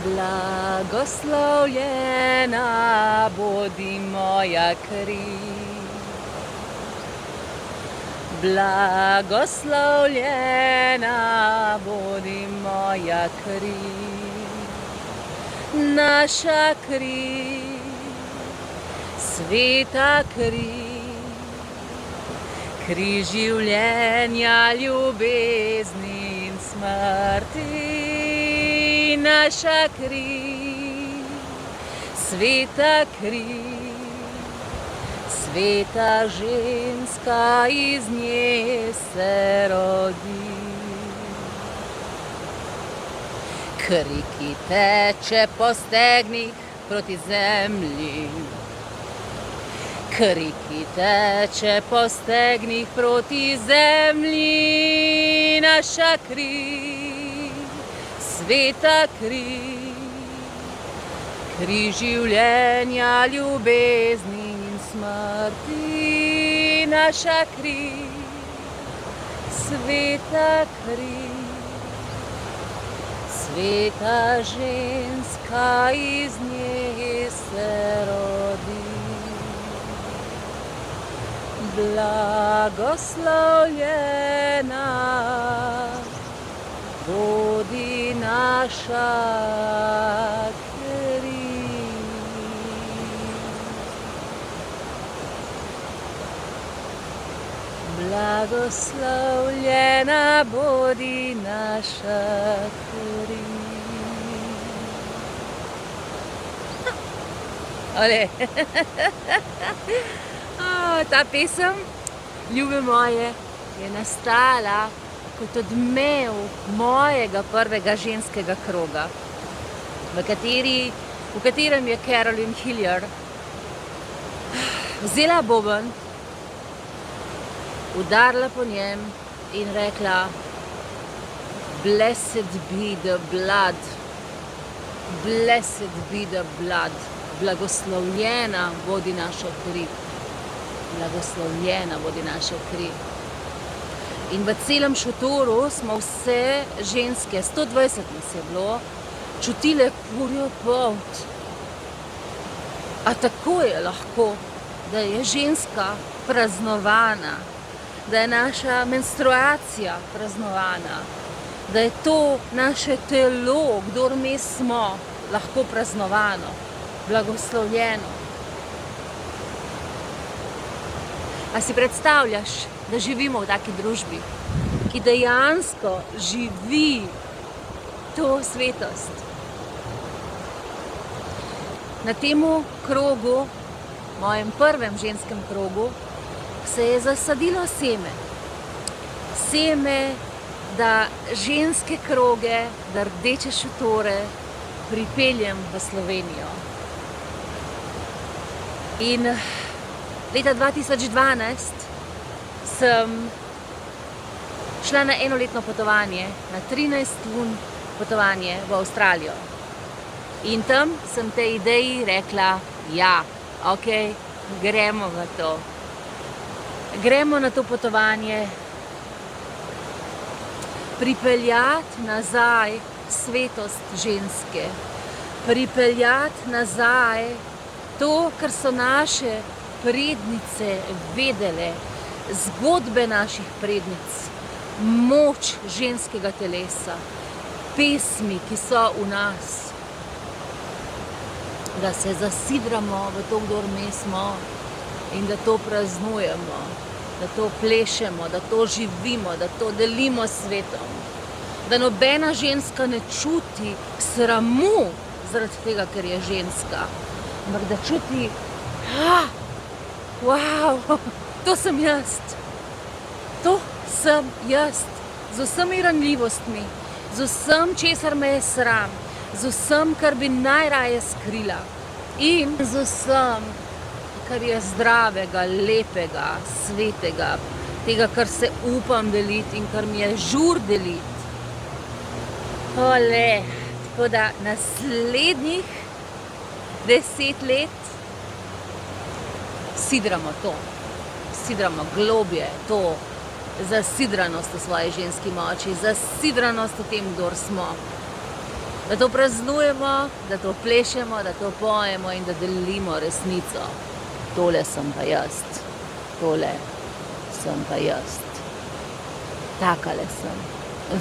Blagoslovljena bodi moja kri. Blagoslovljena bodi moja kri. Naša kri, sveta kri, kri življenja, ljubezni in smrti. Naša kri, sveta kri, sveta ženska, iz nje se rodi. Kri, ki teče po stegnih proti zemlji. Kri, ki teče po stegnih proti zemlji. Naša kri, sveta kri, kri življenja, ljubezni in smrti. Naša kri, sveta kri, sveta ženska, iz nje se rodi. Blagoslovljena bodi naša kri. Blagoslovljena bodi naša kri. Ole. Ta pesem, ljube moje, je nastala kot odmev mojega prvega ženskega kroga, v katerem je Carolyn Hillier vzela boben, udarila po njem in rekla: Blessed be the blood, blessed be the blood, blagoslovljena bodi naša kri, blagoslovljena bodi naša kri. In v celem šotoru smo vse ženske, 120 nas je bilo, čutile kurjo polt. A tako je lahko, da je ženska praznovana, da je naša menstruacija praznovana, da je to naše telo, kdor mi smo, lahko praznovano, blagoslovljeno. A si predstavljaš, da živimo v taki družbi, ki dejansko živi to svetost? Na temu krogu, mojem prvem ženskem krogu, se je zasadilo seme. Seme, da ženske kroge, da rdeče šotore pripeljem v Slovenijo. In leta 2012 sem šla na enoletno potovanje, na 13-dnevno potovanje v Avstralijo. In tam sem tej ideji rekla: ja, ok, gremo v to. Gremo na to potovanje, pripeljati nazaj svetost ženske, pripeljati nazaj to, kar so naše prednice vedele, zgodbe naših prednic, moč ženskega telesa, pesmi, ki so v nas, da se zasidramo v to, kdor mi smo, in da to praznujemo, da to plešemo, da to živimo, da to delimo s svetom, da nobena ženska ne čuti sramu zaradi tega, ker je ženska, ampak da čuti: wow, to sem jaz. To sem jaz. Z vsemi ranljivostmi, z vsem, česar me je sram, z vsem, kar bi najraje skrila, in z vsem, kar je zdravega, lepega, svetega, tega, kar se upam deliti in kar mi je žur deliti. Ole, tako da naslednjih 10 let sidramo to, sidramo globje to, zasidranost v svoji ženski moči, zasidranost v tem, kdor smo. Da to praznujemo, da to plešemo, da to pojemo in da delimo resnico. Tole sem pa jaz. Tole sem pa jaz. Takale sem.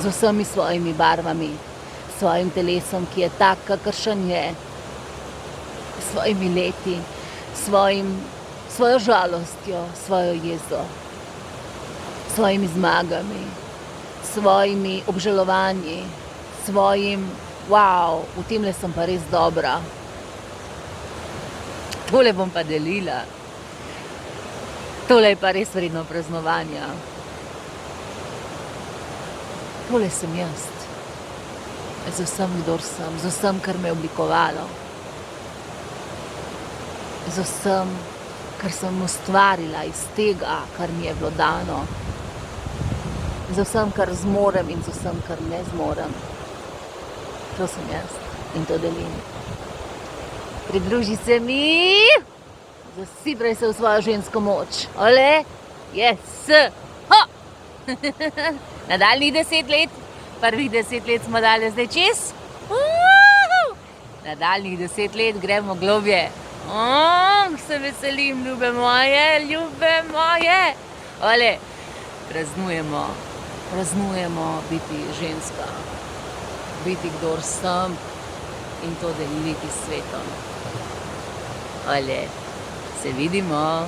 Z vsemi svojimi barvami, s svojim telesom, ki je tak, kakršen je, s svojimi leti, svojo žalostjo, svojo jezo, svojimi zmagami, svojimi obžalovanji, svojim wow, v temle sem pa res dobra. Tole bom pa delila. Tole je pa res vredno praznovanja. Tole sem jaz. Z vsem, kdor sem, z vsem, kar me je oblikovalo. Z vsem, kar sem ustvarila iz tega, kar mi je bilo dano. Z vsem, kar zmorem in z vsem, kar ne zmorem. To sem jaz in to delim. Pridruži se mi, zasidraj se v svojo žensko moč. Ole, yes, ho! Nadaljnjih 10 let, prvih 10 let smo dali zdaj čez. Nadaljnjih 10 let gremo globje. Se veselim, ljube moje, ljube moje. Ole, praznujemo biti ženska. Biti kdor sem in to deliti s svetom. Ole, se vidimo.